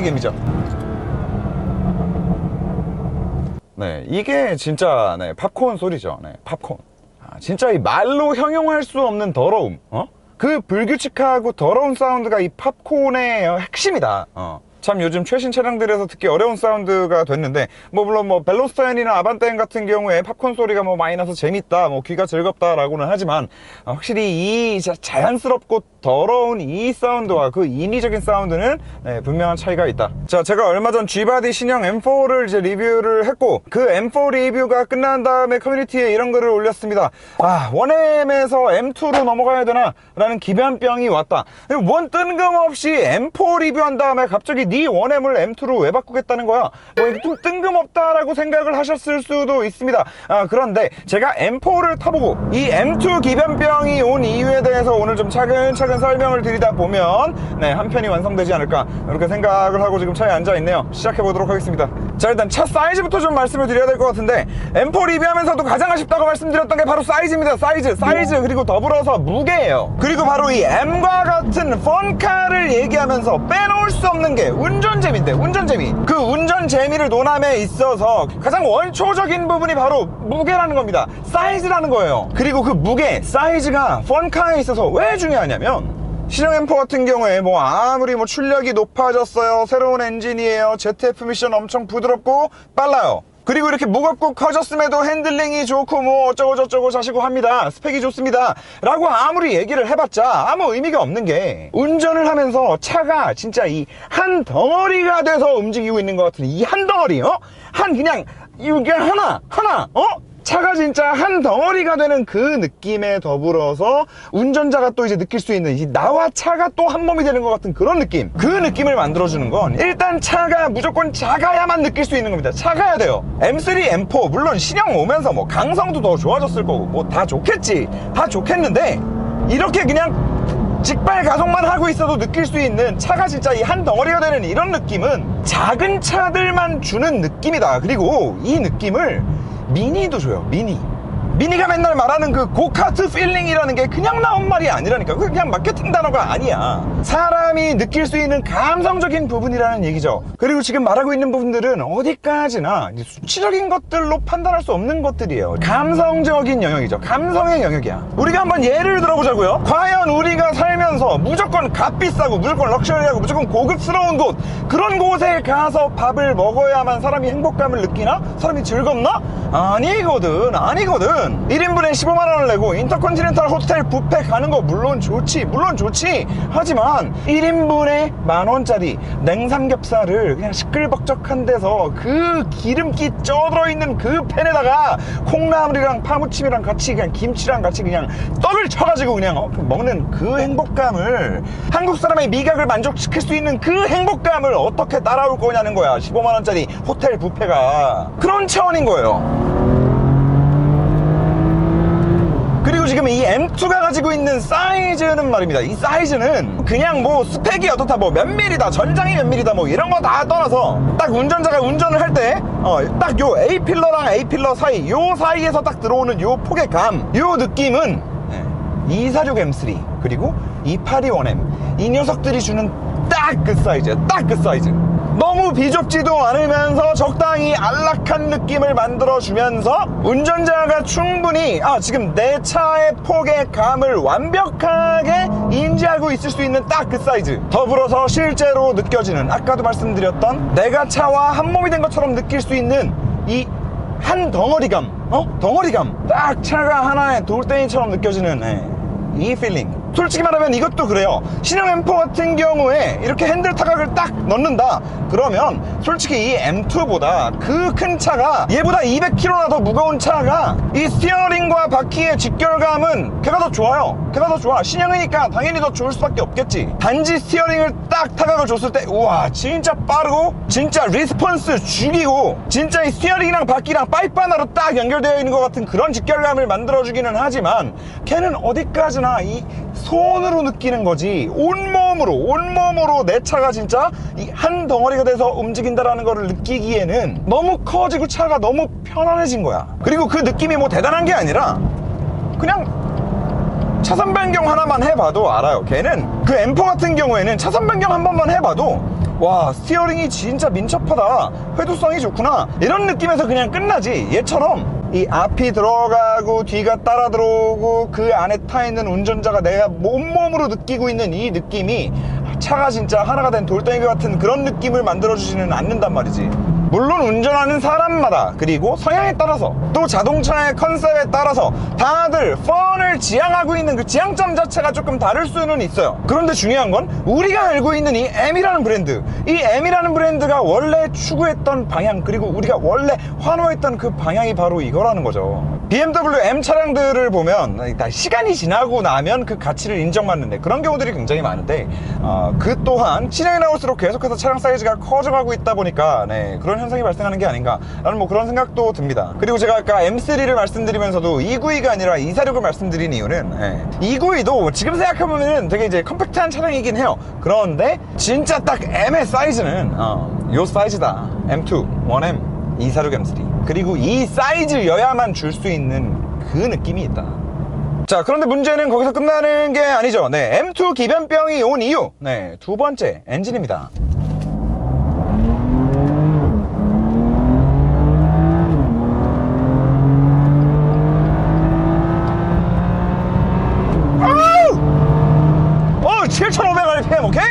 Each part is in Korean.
느낌이죠. 네, 이게 진짜 네, 팝콘 소리죠. 네, 팝콘. 진짜 이 말로 형용할 수 없는 더러움, 그 불규칙하고 더러운 사운드가 이 팝콘의 핵심이다. 참 요즘 최신 차량들에서 듣기 어려운 사운드가 됐는데, 물론 벨로스타인이나 아반떼인 같은 경우에 팝콘 소리가 많이 나서 재밌다, 귀가 즐겁다라고는 하지만, 확실히 이 자연스럽고 더러운 이 사운드와 그 인위적인 사운드는 네, 분명한 차이가 있다. 자, 제가 얼마 전 G바디 신형 M4를 이제 리뷰를 했고, 그 M4 리뷰가 끝난 다음에 커뮤니티에 이런 글을 올렸습니다. 1M에서 M2로 넘어가야 되나? 라는 기변병이 왔다. 뭔 뜬금없이 M4 리뷰한 다음에 갑자기 네 1M을 M2로 왜 바꾸겠다는 거야? 이게 좀 뜬금없다라고 생각을 하셨을 수도 있습니다. 그런데 제가 M4를 타보고 이 M2 기변병이 온 이유에 대해서 오늘 좀 차근차근 설명을 드리다 보면 네, 한 편이 완성되지 않을까 이렇게 생각을 하고 지금 차에 앉아 있네요. 시작해 보도록 하겠습니다. 자, 일단 차 사이즈부터 좀 말씀을 드려야 될 것 같은데, M4 리뷰하면서도 가장 아쉽다고 말씀드렸던 게 바로 사이즈입니다. 사이즈 그리고 더불어서 무게예요. 그리고 바로 이 M과 같은 펀카를 얘기하면서 빼놓을 수 없는 게 운전재미인데, 운전재미. 그 운전재미를 논함에 있어서 가장 원초적인 부분이 바로 무게라는 겁니다. 사이즈라는 거예요. 그리고 그 무게, 사이즈가 펀카에 있어서 왜 중요하냐면, 신형 M4 같은 경우에 아무리 출력이 높아졌어요, 새로운 엔진이에요, ZF 미션 엄청 부드럽고 빨라요, 그리고 이렇게 무겁고 커졌음에도 핸들링이 좋고 어쩌고저쩌고 자시고 합니다, 스펙이 좋습니다 라고 아무리 얘기를 해봤자 아무 의미가 없는 게, 운전을 하면서 차가 진짜 이 한 덩어리가 돼서 움직이고 있는 것 같은 이 한 덩어리, 그냥 이게 하나 차가 진짜 한 덩어리가 되는 그 느낌에 더불어서 운전자가 또 이제 느낄 수 있는 나와 차가 또 한 몸이 되는 것 같은 그런 느낌, 그 느낌을 만들어주는 건 일단 차가 무조건 작아야만 느낄 수 있는 겁니다. 작아야 돼요. M3, M4 물론 신형 오면서 강성도 더 좋아졌을 거고 다 좋겠지, 다 좋겠는데, 이렇게 그냥 직발 가속만 하고 있어도 느낄 수 있는 차가 진짜 이 한 덩어리가 되는 이런 느낌은 작은 차들만 주는 느낌이다. 그리고 이 느낌을 미니도 줘요. 미니가 맨날 말하는 그 고카트 필링이라는 게 그냥 나온 말이 아니라니까. 그냥 마케팅 단어가 아니야. 사람이 느낄 수 있는 감성적인 부분이라는 얘기죠. 그리고 지금 말하고 있는 부분들은 어디까지나 수치적인 것들로 판단할 수 없는 것들이에요. 감성적인 영역이죠. 감성의 영역이야. 우리가 한번 예를 들어보자고요. 과연 우리가 살면서 무조건 값비싸고 무조건 럭셔리하고 무조건 고급스러운 곳, 그런 곳에 가서 밥을 먹어야만 사람이 행복감을 느끼나? 사람이 즐겁나? 아니거든. 1인분에 15만원을 내고 인터컨티넨탈 호텔 뷔페 가는 거 물론 좋지. 하지만 1인분에 만원짜리 냉삼겹살을 그냥 시끌벅적한 데서 그 기름기 쪄들어있는 그 팬에다가 콩나물이랑 파무침이랑 같이 그냥 김치랑 같이 그냥 떡을 쳐가지고 그냥 먹는 그 행복감을, 한국 사람의 미각을 만족시킬 수 있는 그 행복감을 어떻게 따라올 거냐는 거야. 15만원짜리 호텔 뷔페가 그런 차원인 거예요. 그리고 지금 이 M2가 가지고 있는 사이즈는 말입니다. 이 사이즈는 그냥 스펙이 어떻다, 몇 밀리다, 전장이 몇 밀리다, 이런 거 다 떠나서 딱 운전자가 운전을 할 때 딱 요 A필러랑 A필러 사이, 요 사이에서 딱 들어오는 요 폭의 감, 요 느낌은 246 M3 그리고 282 1M, 이 녀석들이 주는 딱 그 사이즈. 너무 비좁지도 않으면서 적당히 안락한 느낌을 만들어주면서 운전자가 충분히 지금 내 차의 폭의 감을 완벽하게 인지하고 있을 수 있는 딱 그 사이즈, 더불어서 실제로 느껴지는, 아까도 말씀드렸던 내가 차와 한 몸이 된 것처럼 느낄 수 있는 이 한 덩어리감, 덩어리감, 딱 차가 하나의 돌덩이처럼 느껴지는 이 필링. 솔직히 말하면 이것도 그래요. 신형 M4 같은 경우에 이렇게 핸들 타각을 딱 넣는다 그러면 솔직히 이 M2보다 그 큰 차가, 얘보다 200kg나 더 무거운 차가 이 스티어링과 바퀴의 직결감은 걔가 더 좋아요. 신형이니까 당연히 더 좋을 수밖에 없겠지. 단지 스티어링을 딱 타각을 줬을 때 우와 진짜 빠르고 진짜 리스폰스 죽이고, 진짜 이 스티어링이랑 바퀴랑 파이프 하나로 딱 연결되어 있는 것 같은 그런 직결감을 만들어주기는 하지만, 걔는 어디까지나 이 손으로 느끼는 거지, 온몸으로 내 차가 진짜 이 한 덩어리가 돼서 움직인다라는 거를 느끼기에는 너무 커지고 차가 너무 편안해진 거야. 그리고 그 느낌이 대단한 게 아니라 그냥 차선 변경 하나만 해봐도 알아요. 걔는 그 M4 같은 경우에는 차선 변경 한 번만 해봐도 와, 스티어링이 진짜 민첩하다, 회도성이 좋구나, 이런 느낌에서 그냥 끝나지. 얘처럼 이 앞이 들어가고 뒤가 따라 들어오고 그 안에 타 있는 운전자가 내가 온몸으로 느끼고 있는 이 느낌이 차가 진짜 하나가 된 돌덩이 같은 그런 느낌을 만들어주지는 않는단 말이지. 물론 운전하는 사람마다, 그리고 성향에 따라서, 또 자동차의 컨셉에 따라서 다들 펀을 지향하고 있는 그 지향점 자체가 조금 다를 수는 있어요. 그런데 중요한 건 우리가 알고 있는 이 M이라는 브랜드, 이 M이라는 브랜드가 원래 추구했던 방향, 그리고 우리가 원래 환호했던 그 방향이 바로 이거라는 거죠. BMW M 차량들을 보면 시간이 지나고 나면 그 가치를 인정받는데 그런 경우들이 굉장히 많은데, 그 또한 시장에 나올수록 계속해서 차량 사이즈가 커져가고 있다 보니까 그런 현상이 발생하는 게 아닌가라는 뭐 그런 생각도 듭니다. 그리고 제가 아까 M3를 말씀드리면서도 292가 아니라 246을 말씀드린 이유는 292도 지금 생각해보면 되게 이제 컴팩트한 차량이긴 해요. 그런데 진짜 딱 M의 사이즈는 요 사이즈다. M2, 1M, 246 M3. 그리고 이 사이즈여야만 줄 수 있는 그 느낌이 있다. 자, 그런데 문제는 거기서 끝나는 게 아니죠. M2 기변병이 온 이유, 두 번째 엔진입니다. 아우! 7,500rpm, 오케이?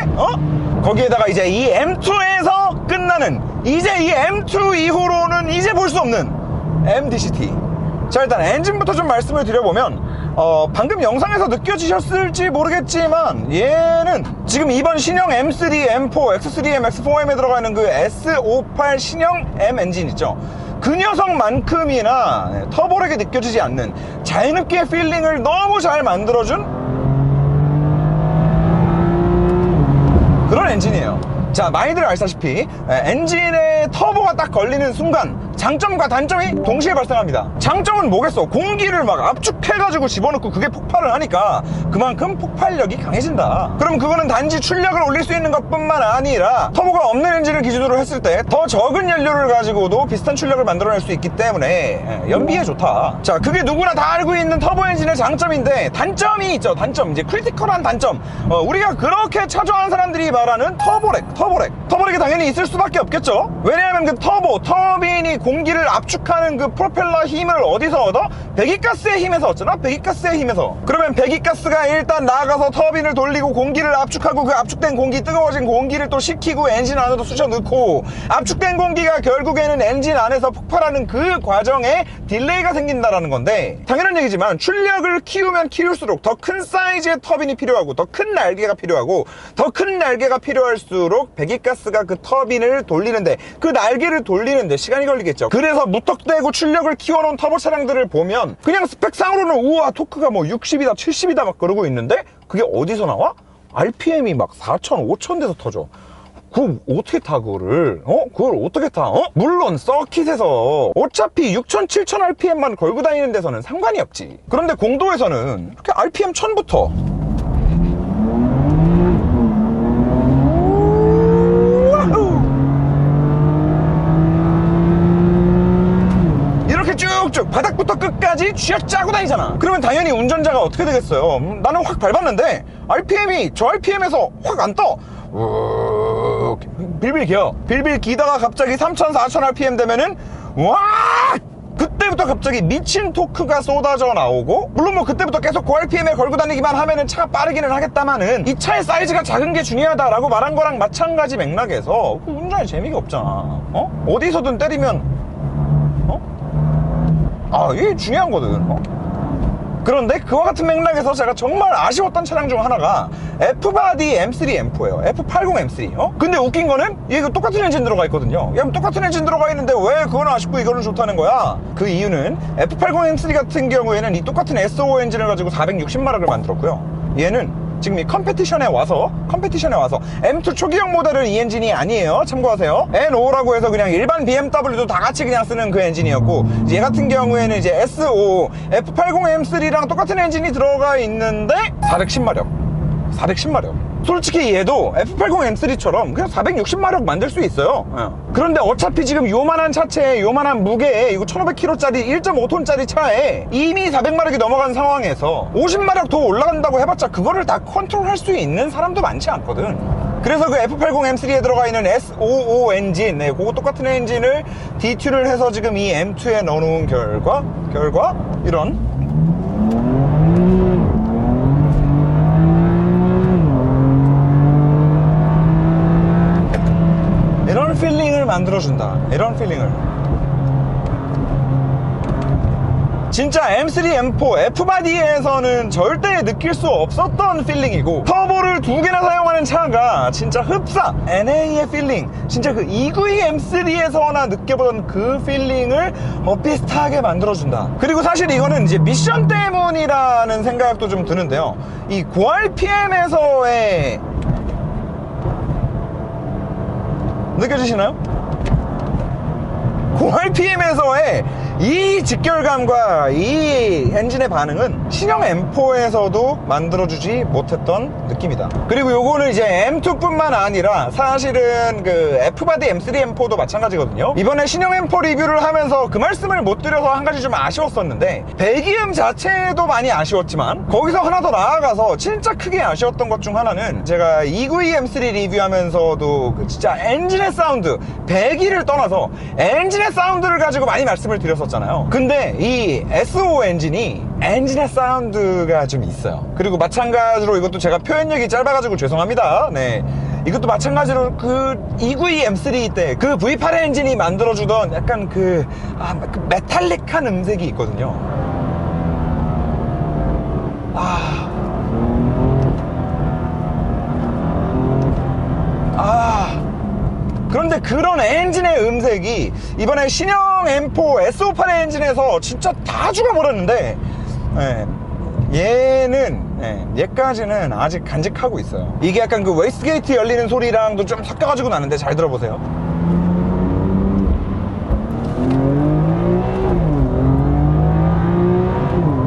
거기에다가 이제 이 M2에서 끝나는, 이제 이 M2 이후로는 이제 볼 수 없는 MDCT. 자, 일단 엔진부터 좀 말씀을 드려보면, 방금 영상에서 느껴지셨을지 모르겠지만 얘는 지금 이번 신형 M3, M4, X3M, X4M에 들어가 있는 그 S58 신형 M 엔진 있죠. 그 녀석만큼이나 터보력이 느껴지지 않는 자유롭게 필링을 너무 잘 만들어준 그런 엔진이에요. 자, 많이들 알다시피 엔진에 터보가 딱 걸리는 순간 장점과 단점이 동시에 발생합니다. 장점은 뭐겠어? 공기를 막 압축해가지고 집어넣고 그게 폭발을 하니까 그만큼 폭발력이 강해진다. 그럼 그거는 단지 출력을 올릴 수 있는 것뿐만 아니라 터보가 없는 엔진을 기준으로 했을 때 더 적은 연료를 가지고도 비슷한 출력을 만들어낼 수 있기 때문에 연비에 좋다. 자, 그게 누구나 다 알고 있는 터보 엔진의 장점인데, 단점이 있죠. 단점, 이제 크리티컬한 단점. 우리가 그렇게 차저하는 사람들이 말하는 터보렉이 당연히 있을 수밖에 없겠죠. 왜냐하면 그 터빈이 공기를 압축하는 그 프로펠러 힘을 어디서 얻어? 배기가스의 힘에서 얻잖아. 배기가스의 힘에서. 그러면 배기가스가 일단 나가서 터빈을 돌리고 공기를 압축하고, 그 압축된 공기, 뜨거워진 공기를 또 식히고 엔진 안으로 쑤셔 넣고, 압축된 공기가 결국에는 엔진 안에서 폭발하는 그 과정에 딜레이가 생긴다라는 건데, 당연한 얘기지만 출력을 키우면 키울수록 더 큰 사이즈의 터빈이 필요하고, 더 큰 날개가 필요하고, 더 큰 날개가 필요할수록 배기가스가 그 터빈을 돌리는데, 그 날개를 돌리는데 시간이 걸리겠죠. 그래서 무턱대고 출력을 키워놓은 터보 차량들을 보면 그냥 스펙상으로는 우와 토크가 뭐 60이다 70이다 막 그러고 있는데, 그게 어디서 나와? RPM이 막 4,000, 5,000대에서 터져. 그걸 어떻게 타, 그거를? 그걸 어떻게 타? 물론 서킷에서 어차피 6,000, 7,000 RPM만 걸고 다니는 데서는 상관이 없지. 그런데 공도에서는 이렇게 RPM 1000부터 이렇게 쭉쭉 바닥부터 끝까지 쥐어짜고 다니잖아. 그러면 당연히 운전자가 어떻게 되겠어요? 나는 확 밟았는데 RPM이 저 RPM에서 확 안 떠. 빌빌 기어. 빌빌 기다가 갑자기 3,000, 4,000 RPM 되면은 와! 그때부터 갑자기 미친 토크가 쏟아져 나오고, 물론 뭐 그때부터 계속 고RPM에 걸고 다니기만 하면은 차가 빠르기는 하겠다마는 이 차의 사이즈가 작은 게 중요하다라고 말한 거랑 마찬가지 맥락에서 그 운전에 재미가 없잖아. 어디서든 때리면 이게 중요한 거든. 그런데 그와 같은 맥락에서 제가 정말 아쉬웠던 차량 중 하나가 F바디 M3, M4예요. F80 M3. 근데 웃긴 거는 이게 똑같은 엔진 들어가 있거든요. 야, 똑같은 엔진 들어가 있는데 왜 그건 아쉽고 이거는 좋다는 거야? 그 이유는 F80 M3 같은 경우에는 이 똑같은 SO 엔진을 가지고 460마력을 만들었고요. 얘는 지금 이 컴페티션에 와서 M2 초기형 모델은 이 엔진이 아니에요. 참고하세요. N5라고 해서 그냥 일반 BMW도 다 같이 그냥 쓰는 그 엔진이었고, 얘 같은 경우에는 이제 S5 F80 M3랑 똑같은 엔진이 들어가 있는데 410마력. 솔직히 얘도 F80 M3처럼 그냥 460마력 만들 수 있어요. 그런데 어차피 지금 요만한 차체에, 요만한 무게에, 이거 1500kg짜리 1.5톤짜리 차에 이미 400마력이 넘어간 상황에서 50마력 더 올라간다고 해봤자 그거를 다 컨트롤할 수 있는 사람도 많지 않거든. 그래서 그 F80 M3에 들어가 있는 S55 엔진, 네, 그거 똑같은 엔진을 디튠을 해서 지금 이 M2에 넣어놓은 결과 이런 필링을 만들어준다. 이런 필링을. 진짜 M3, M4, F바디에서는 절대 느낄 수 없었던 필링이고, 터보를 2개나 사용하는 차가 진짜 흡사 NA의 필링, 진짜 그 292 M3에서나 느껴보던 그 필링을 비슷하게 만들어준다. 그리고 사실 이거는 이제 미션 때문이라는 생각도 좀 드는데요, 이 고RPM에서의 느껴지시나요? 고RPM에서의 이 직결감과 이 엔진의 반응은 신형 M4에서도 만들어주지 못했던 느낌이다. 그리고 요거는 이제 M2뿐만 아니라 사실은 그 F바디 M3, M4도 마찬가지거든요. 이번에 신형 M4 리뷰를 하면서 그 말씀을 못 드려서 한 가지 좀 아쉬웠었는데, 배기음 자체도 많이 아쉬웠지만 거기서 하나 더 나아가서 진짜 크게 아쉬웠던 것 중 하나는, 제가 292 M3 리뷰하면서도 그 진짜 엔진의 사운드, 배기를 떠나서 엔진의 사운드를 가지고 많이 말씀을 드렸었잖아요. 근데 이 S5 엔진이 엔진의 사운드가 좀 있어요. 그리고 마찬가지로 이것도 제가 표현력이 짧아가지고 죄송합니다. 네, 이것도 마찬가지로 그 292 M3 때 그 V8 엔진이 만들어주던 약간 그 메탈릭한 음색이 있거든요. 그런데 그런 엔진의 음색이 이번에 신형 M4 S58 엔진에서 진짜 다 죽어버렸는데, 얘까지는 아직 간직하고 있어요. 이게 약간 그 웨이스트게이트 열리는 소리랑도 좀 섞여가지고 나는데, 잘 들어보세요.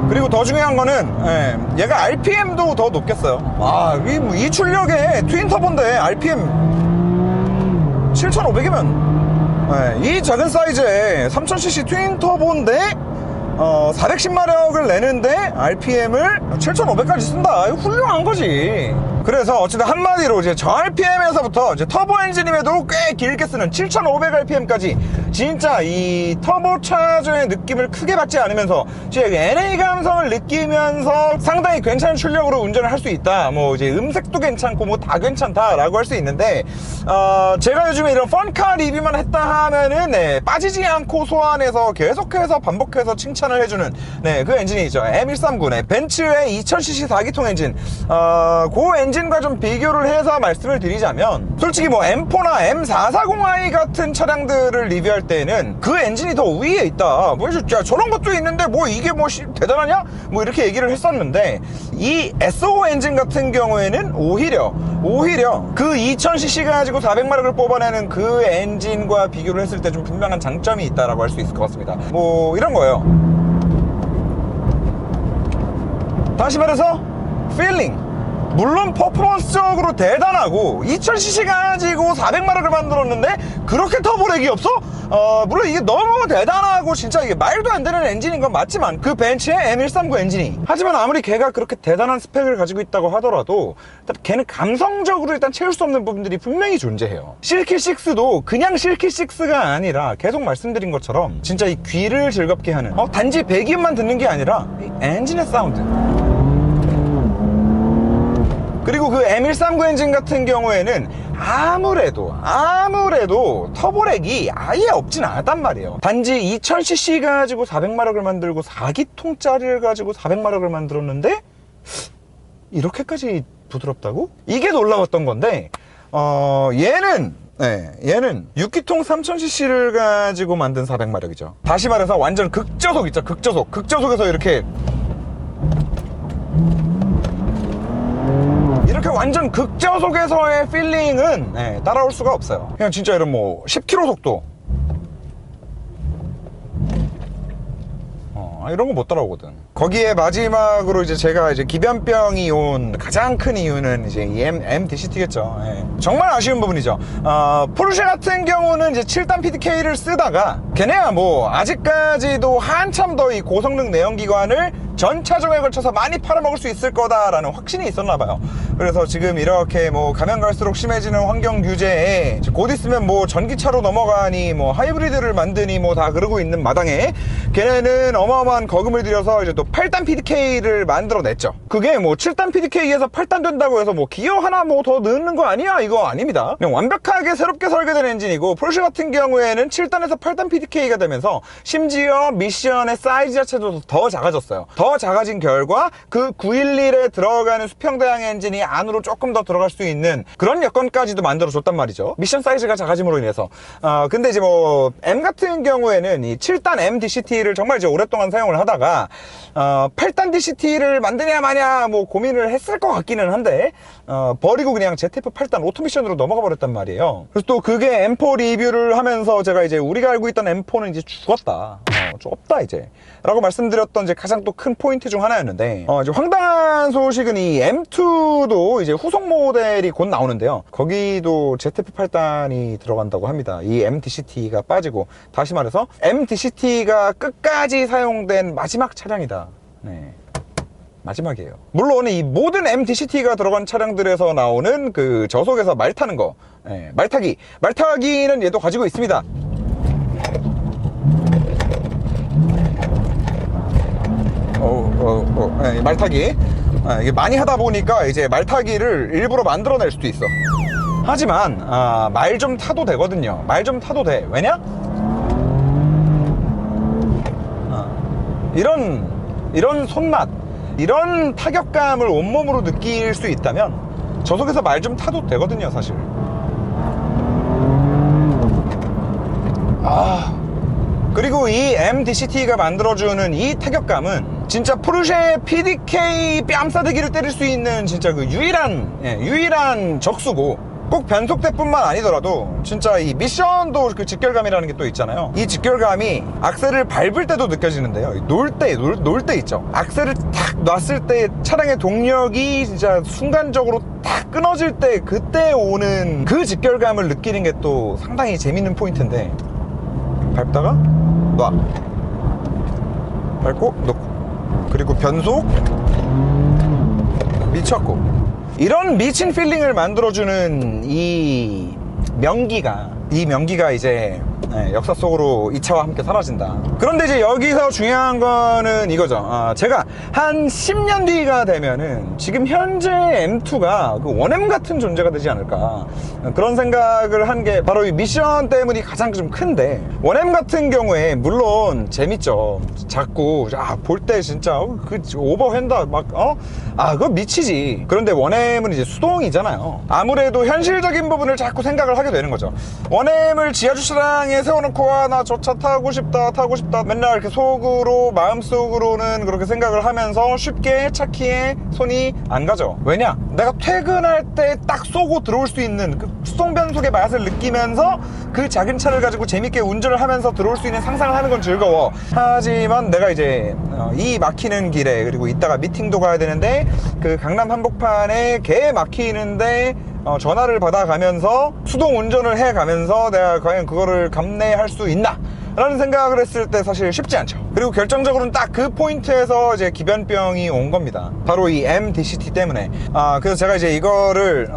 그리고 더 중요한 거는 얘가 RPM도 더 높겠어요. 이 출력에 트윈 터보인데 RPM 7,500이면 이 작은 사이즈에 3000cc 트윈 터보인데 410마력을 내는데 RPM을 7,500까지 쓴다. 이거 훌륭한 거지. 그래서 어쨌든 한마디로 이제 저 RPM에서부터 이제 터보 엔진임에도 꽤 길게 쓰는 7,500rpm까지 진짜 이 터보차저의 느낌을 크게 받지 않으면서 이제 NA 감성을 느끼면서 상당히 괜찮은 출력으로 운전을 할 수 있다. 뭐 이제 음색도 괜찮고 뭐 다 괜찮다라고 할 수 있는데, 제가 요즘에 이런 펀카 리뷰만 했다 하면은 빠지지 않고 소환해서 계속해서 반복해서 칭찬을 해주는 그 엔진이 있죠. M139, 벤츠의 2000cc 4기통 엔진. 그 엔진과 좀 비교를 해서 말씀을 드리자면, 솔직히 뭐 M4나 M440i 같은 차량들을 리뷰할 때는 그 엔진이 더 위에 있다. 뭐 저런 것도 있는데 뭐 이게 뭐 대단하냐? 뭐 이렇게 얘기를 했었는데, 이 S5 엔진 같은 경우에는 오히려 그 2000cc 가지고 400마력을 뽑아내는 그 엔진과 비교를 했을 때 좀 분명한 장점이 있다라고 할 수 있을 것 같습니다. 뭐 이런 거예요. 다시 말해서 필링, 물론 퍼포먼스적으로 대단하고 2000cc 가지고 400마력을 만들었는데 그렇게 터보렉이 없어? 물론 이게 너무 대단하고 진짜 이게 말도 안 되는 엔진인 건 맞지만, 그 벤츠의 M139 엔진이, 하지만 아무리 걔가 그렇게 대단한 스펙을 가지고 있다고 하더라도 일단 걔는 감성적으로 일단 채울 수 없는 부분들이 분명히 존재해요. 실키6도 그냥 실키6가 아니라 계속 말씀드린 것처럼 진짜 이 귀를 즐겁게 하는, 단지 배기음만 듣는 게 아니라 이 엔진의 사운드. 그리고 그 M139 엔진 같은 경우에는 아무래도 터보렉이 아예 없진 않았단 말이에요. 단지 2000cc 가지고 400마력을 만들고 4기통짜리를 가지고 400마력을 만들었는데 이렇게까지 부드럽다고? 이게 놀라웠던 건데, 얘는 6기통 3000cc를 가지고 만든 400마력이죠. 다시 말해서 완전 극저속 있죠. 극저속에서 이렇게 완전 극저속에서의 필링은 따라올 수가 없어요. 그냥 진짜 이런 뭐 10km 속도 이런 거 못 따라오거든. 거기에 마지막으로 이제 제가 이제 기변병이 온 가장 큰 이유는 이제 이 MDCT겠죠. 정말 아쉬운 부분이죠. 포르쉐 같은 경우는 이제 7단 PDK를 쓰다가 걔네야 뭐 아직까지도 한참 더 이 고성능 내연기관을 전 차종에 걸쳐서 많이 팔아먹을 수 있을 거다라는 확신이 있었나 봐요. 그래서 지금 이렇게 뭐 가면 갈수록 심해지는 환경 규제에 곧 있으면 뭐 전기차로 넘어가니 뭐 하이브리드를 만드니 뭐 다 그러고 있는 마당에 걔네는 어마어마한 거금을 들여서 이제 또 8단 PDK를 만들어냈죠. 그게 뭐 7단 PDK에서 8단 된다고 해서 뭐 기어 하나 뭐 더 넣는 거 아니야? 이거 아닙니다. 그냥 완벽하게 새롭게 설계된 엔진이고, 포르쉐 같은 경우에는 7단에서 8단 PDK가 되면서 심지어 미션의 사이즈 자체도 더 작아졌어요. 더 작아진 결과 그 911에 들어가는 수평대항 엔진이 안으로 조금 더 들어갈 수 있는 그런 여건까지도 만들어줬단 말이죠. 미션 사이즈가 작아짐으로 인해서. 근데 이제 뭐 M 같은 경우에는 이 7단 M DCT를 정말 이제 오랫동안 사용을 하다가 8단 DCT를 만드냐 마냐 뭐 고민을 했을 것 같기는 한데 버리고 그냥 ZF 8단 오토미션으로 넘어가 버렸단 말이에요. 그래서 또 그게 M4 리뷰를 하면서 제가 이제 우리가 알고 있던 M4는 이제 죽었다, 좀 없다 이제 라고 말씀드렸던 이제 가장 또 큰 포인트 중 하나였는데, 이제 황당한 소식은 이 M2도 이제 후속 모델이 곧 나오는데요. 거기도 ZF8단이 들어간다고 합니다. 이 MDCT가 빠지고, 다시 말해서 MDCT가 끝까지 사용된 마지막 차량이다. 네, 마지막이에요. 물론 이 모든 MDCT가 들어간 차량들에서 나오는 그 저속에서 말 타는 거, 네, 말타기는 얘도 가지고 있습니다. 네, 말타기. 이게 많이 하다 보니까 이제 말타기를 일부러 만들어낼 수도 있어. 하지만 말 좀 타도 되거든요. 말 좀 타도 돼. 왜냐? 이런 손맛, 이런 타격감을 온몸으로 느낄 수 있다면 저속에서 말 좀 타도 되거든요, 사실. 그리고 이 MDCT가 만들어주는 이 타격감은 진짜 포르쉐 PDK 뺨싸대기를 때릴 수 있는 진짜 그 유일한 적수고, 꼭 변속대 뿐만 아니더라도 진짜 이 미션도 그 직결감이라는 게 또 있잖아요. 이 직결감이 악셀을 밟을 때도 느껴지는데요. 놀 때 있죠. 악셀을 탁 놨을 때 차량의 동력이 진짜 순간적으로 탁 끊어질 때 그때 오는 그 직결감을 느끼는 게 또 상당히 재밌는 포인트인데, 밟다가 놔, 밟고 놓고, 그리고 변속 미쳤고, 이런 미친 필링을 만들어주는 이 명기가 이제 역사 속으로 이 차와 함께 사라진다. 그런데 이제 여기서 중요한 거는 이거죠. 제가 한 10년 뒤가 되면은 지금 현재 M2가 그 원M 같은 존재가 되지 않을까, 그런 생각을 한 게 바로 이 미션 때문이 가장 좀 큰데, 원M 같은 경우에 물론 재밌죠. 작고 볼 때 진짜 그 오버핸다 막 그거 미치지. 그런데 원M은 이제 수동이잖아요. 아무래도 현실적인 부분을 자꾸 생각을 하게 되는 거죠. 원M을 지하 주차장에 세워놓고 나 저 차 타고 싶다 맨날 이렇게 마음속으로는 그렇게 생각을 하면서 쉽게 차 키에 손이 안 가죠. 왜냐? 내가 퇴근할 때 딱 쏘고 들어올 수 있는 그 수동 변속의 맛을 느끼면서 그 작은 차를 가지고 재밌게 운전을 하면서 들어올 수 있는 상상을 하는 건 즐거워. 하지만 내가 이제 이 막히는 길에, 그리고 이따가 미팅도 가야 되는데 그 강남 한복판에 개 막히는데 전화를 받아가면서 수동 운전을 해가면서 내가 과연 그거를 감내할 수 있나? 라는 생각을 했을 때 사실 쉽지 않죠. 그리고 결정적으로는 딱 그 포인트에서 이제 기변병이 온 겁니다. 바로 이 MDCT 때문에. 그래서 제가 이제 이거를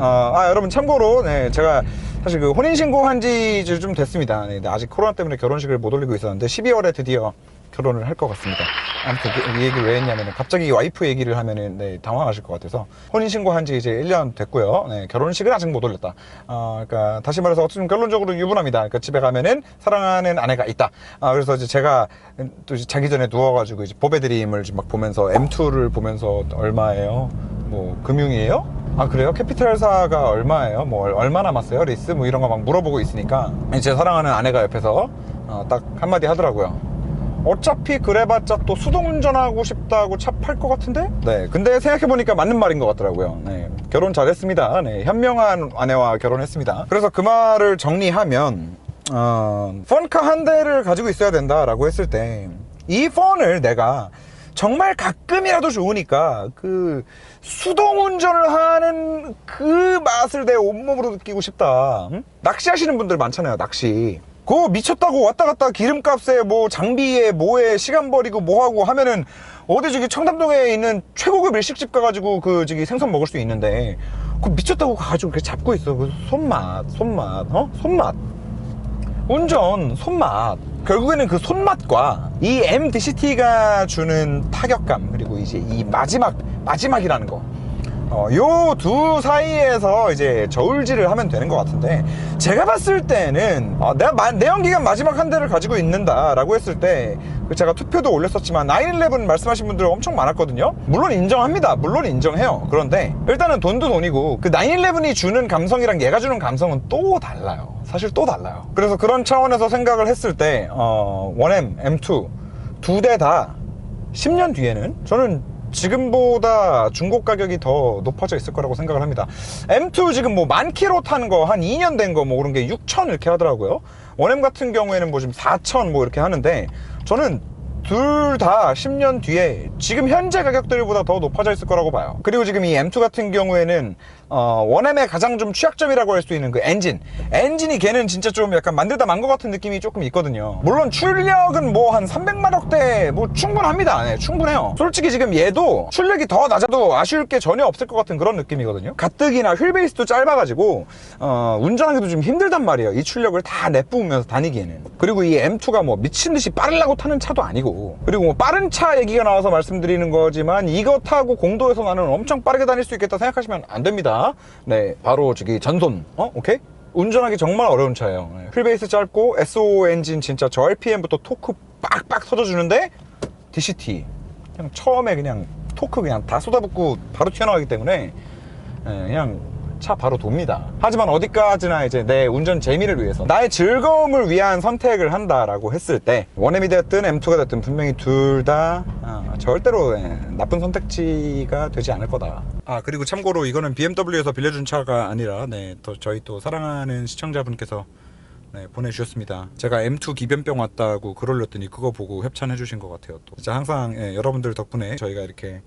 여러분 참고로 제가 사실 그 혼인신고한 지 좀 됐습니다. 네, 아직 코로나 때문에 결혼식을 못 올리고 있었는데 12월에 드디어 결혼을 할 것 같습니다. 아무튼 이 얘기를 왜 했냐면은 갑자기 와이프 얘기를 하면은 당황하실 것 같아서, 혼인신고한 지 이제 1년 됐고요. 결혼식은 아직 못 올렸다. 그러니까 다시 말해서 어쨌든 결론적으로 유부남이다. 그러니까 집에 가면은 사랑하는 아내가 있다. 그래서 이제 제가 또 이제 자기 전에 누워가지고 이제 법의 드림을 막 보면서 M2를 보면서 얼마예요? 뭐 금융이에요? 그래요? 캐피탈사가 얼마예요? 뭐 얼마 남았어요? 리스? 뭐 이런 거 막 물어보고 있으니까 제 사랑하는 아내가 옆에서 딱 한마디 하더라고요. 어차피 그래봤자 또 수동 운전하고 싶다고 차 팔 것 같은데? 근데 생각해보니까 맞는 말인 것 같더라고요. 결혼 잘했습니다. 현명한 아내와 결혼했습니다. 그래서 그 말을 정리하면 펀카 한 대를 가지고 있어야 된다라고 했을 때, 이 펀을 내가 정말 가끔이라도 좋으니까 그 수동 운전을 하는 그 맛을 내 온몸으로 느끼고 싶다. 낚시하시는 분들 많잖아요. 낚시 그거 미쳤다고 왔다 갔다 기름값에 뭐 장비에 뭐에 시간 버리고 뭐하고 하면은 어디 저기 청담동에 있는 최고급 일식집 가가지고 그 저기 생선 먹을 수 있는데 그 미쳤다고 가가지고 이렇게 잡고 있어. 그 손맛 손맛 운전 손맛. 결국에는 그 손맛과 이 MDCT가 주는 타격감, 그리고 이제 이 마지막이라는 거, 요 두 사이에서 이제 저울질을 하면 되는 것 같은데, 제가 봤을 때는 내가 내연기관 마지막 한 대를 가지고 있는다 라고 했을 때, 제가 투표도 올렸었지만 911 말씀하신 분들 엄청 많았거든요. 물론 인정합니다. 물론 인정해요. 그런데 일단은 돈도 돈이고, 그 911이 주는 감성이랑 얘가 주는 감성은 또 달라요. 사실 또 달라요. 그래서 그런 차원에서 생각을 했을 때 1M, M2 두 대 다 10년 뒤에는 저는 지금보다 중고 가격이 더 높아져 있을 거라고 생각을 합니다. M2 지금 뭐 10,000km 탄 거, 한 2년 된 거 뭐 그런 게 6,000 이렇게 하더라고요. 1M 같은 경우에는 뭐 지금 4,000 뭐 이렇게 하는데, 저는 둘 다 10년 뒤에 지금 현재 가격들보다 더 높아져 있을 거라고 봐요. 그리고 지금 이 M2 같은 경우에는 1M의 가장 좀 취약점이라고 할 수 있는 그 엔진이 걔는 진짜 좀 약간 만들다 만 것 같은 느낌이 조금 있거든요. 물론 출력은 뭐 한 300마력대 뭐 충분합니다. 네, 충분해요. 솔직히 지금 얘도 출력이 더 낮아도 아쉬울 게 전혀 없을 것 같은 그런 느낌이거든요. 가뜩이나 휠 베이스도 짧아가지고 운전하기도 좀 힘들단 말이에요. 이 출력을 다 내뿜으면서 다니기에는. 그리고 이 M2가 뭐 미친듯이 빠르려고 타는 차도 아니고, 그리고 뭐 빠른 차 얘기가 나와서 말씀드리는 거지만, 이거 타고 공도에서 나는 엄청 빠르게 다닐 수 있겠다 생각하시면 안 됩니다. 네, 바로 저기 전손. 오케이? 운전하기 정말 어려운 차예요. 네. 휠베이스 짧고 SO 엔진 진짜 저 RPM부터 토크 빡빡 터져주는데, DCT 그냥 처음에 그냥 토크 그냥 다 쏟아붓고 바로 튀어나가기 때문에 그냥 차 바로 돕니다. 하지만 어디까지나 이제 내 운전 재미를 위해서, 나의 즐거움을 위한 선택을 한다라고 했을 때, 1M이 됐든 M2가 됐든 분명히 둘 다 절대로 나쁜 선택지가 되지 않을 거다. 그리고 참고로 이거는 BMW에서 빌려준 차가 아니라 저희 또 사랑하는 시청자분께서 보내주셨습니다. 제가 M2 기변병 왔다고 글 올렸더니 그거 보고 협찬해 주신 것 같아요. 또 진짜 항상 여러분들 덕분에 저희가 이렇게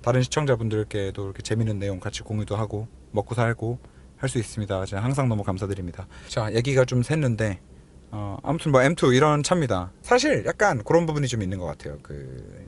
다른 시청자분들께도 이렇게 재밌는 내용 같이 공유도 하고 먹고 살고 할 수 있습니다. 제가 항상 너무 감사드립니다. 자, 얘기가 좀 샜는데 아무튼 뭐 M2 이런 차입니다. 사실 약간 그런 부분이 좀 있는 것 같아요.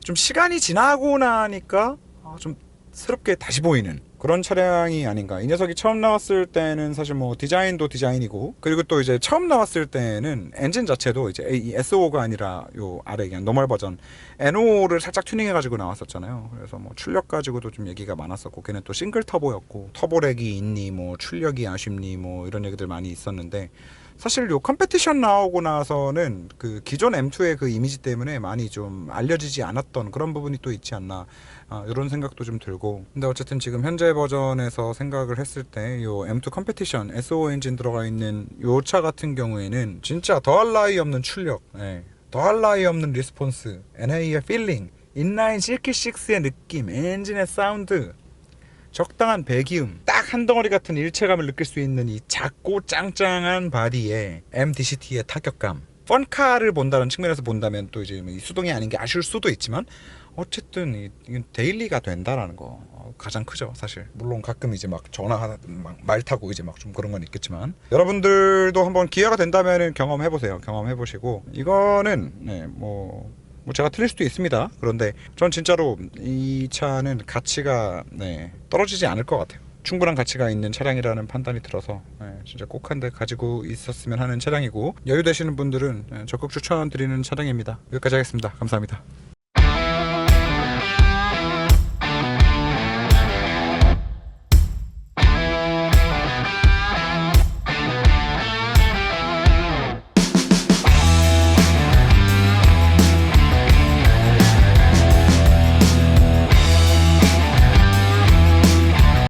좀 시간이 지나고 나니까 좀 새롭게 다시 보이는 그런 차량이 아닌가. 이 녀석이 처음 나왔을 때는 사실 뭐 디자인도 디자인이고, 그리고 또 이제 처음 나왔을 때는 엔진 자체도 이제 이 SO가 아니라 요 아래 그냥 노멀 버전 NO를 살짝 튜닝해 가지고 나왔었잖아요. 그래서 뭐 출력 가지고도 좀 얘기가 많았었고, 걔는 또 싱글 터보였고 터보렉이 있니 뭐 출력이 아쉽니 뭐 이런 얘기들 많이 있었는데, 사실 요 컴페티션 나오고 나서는 그 기존 M2의 그 이미지 때문에 많이 좀 알려지지 않았던 그런 부분이 또 있지 않나, 이런 생각도 좀 들고. 근데 어쨌든 지금 현재 버전에서 생각을 했을 때 요 M2 컴페티션 SO 엔진 들어가 있는 요 차 같은 경우에는 진짜 더할 나위 없는 출력, 더할 나위 없는 리스폰스, NA의 필링, 인라인 실키6의 느낌, 엔진의 사운드, 적당한 배기음, 딱 한 덩어리 같은 일체감을 느낄 수 있는 이 작고 짱짱한 바디에 MDCT의 타격감. 펀카를 본다는 측면에서 본다면 또 이제 이 수동이 아닌 게 아쉬울 수도 있지만, 어쨌든 이건 데일리가 된다라는 거 가장 크죠, 사실. 물론 가끔 이제 막 전화 말 타고 이제 막 좀 그런 건 있겠지만, 여러분들도 한번 기회가 된다면 경험해 보세요. 경험해 보시고, 이거는 뭐 제가 틀릴 수도 있습니다. 그런데 전 진짜로 이 차는 가치가 떨어지지 않을 것 같아요. 충분한 가치가 있는 차량이라는 판단이 들어서 진짜 꼭 한 대 가지고 있었으면 하는 차량이고, 여유 되시는 분들은 적극 추천드리는 차량입니다. 여기까지 하겠습니다. 감사합니다.